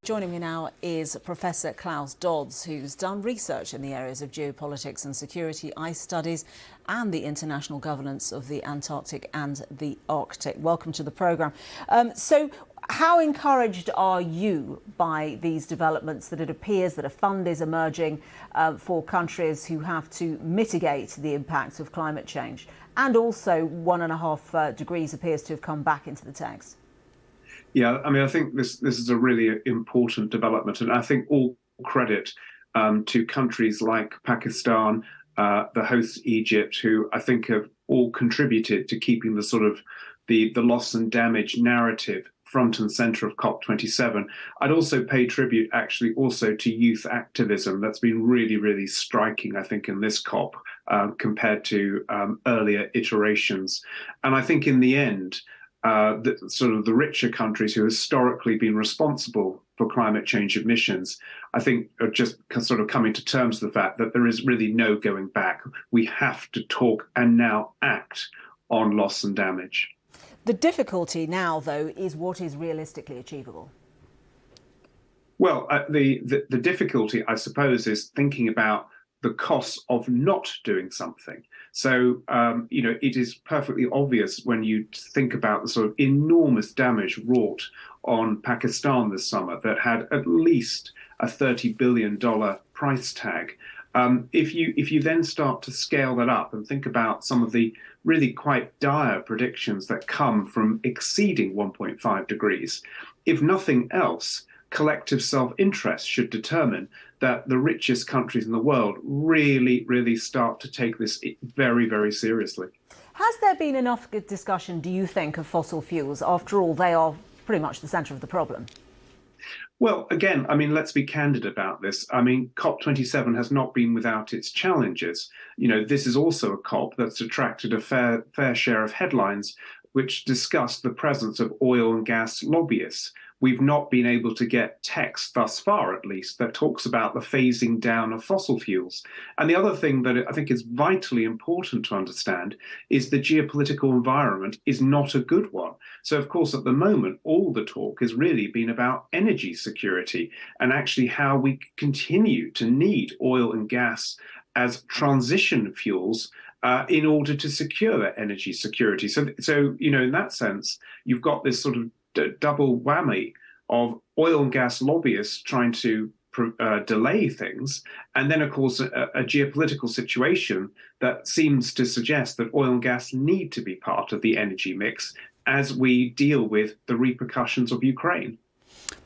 Joining me now is Professor Klaus Dodds, who's done research in the areas of geopolitics and security, ice studies and the international governance of the Antarctic and the Arctic. Welcome to the programme. So how encouraged are you by these developments that it appears that a fund is emerging for countries who have to mitigate the impact of climate change? And also 1.5 degrees appears to have come back into the text. Yeah, I mean, I think this is a really important development, and I think all credit to countries like Pakistan, the host Egypt, who I think have all contributed to keeping the sort of the loss and damage narrative front and center of COP27. I'd also pay tribute actually also to youth activism. That's been really, really striking, I think, in this COP compared to earlier iterations. And I think in the end, the richer countries who have historically been responsible for climate change emissions, I think are just sort of coming to terms with the fact that there is really no going back. We have to talk and now act on loss and damage. The difficulty now, though, is what is realistically achievable. Well, the difficulty, I suppose, is thinking about the costs of not doing something. So, it is perfectly obvious when you think about the sort of enormous damage wrought on Pakistan this summer that had at least a $30 billion price tag. If you then start to scale that up and think about some of the really quite dire predictions that come from exceeding 1.5 degrees, if nothing else, collective self-interest should determine that the richest countries in the world really, really start to take this very, very seriously. Has there been enough discussion, do you think, of fossil fuels? After all, they are pretty much the centre of the problem. Well, again, I mean, let's be candid about this. I mean, COP27 has not been without its challenges. This is also a COP that's attracted a fair share of headlines which discuss the presence of oil and gas lobbyists. We've not been able to get text thus far, at least, that talks about the phasing down of fossil fuels. And the other thing that I think is vitally important to understand is the geopolitical environment is not a good one. So, of course, at the moment, all the talk has really been about energy security and actually how we continue to need oil and gas as transition fuels in order to secure that energy security. So in that sense, you've got this sort of double whammy of oil and gas lobbyists trying to delay things, and then, of course, a geopolitical situation that seems to suggest that oil and gas need to be part of the energy mix as we deal with the repercussions of Ukraine.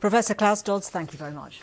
Professor Klaus Dodds, thank you very much.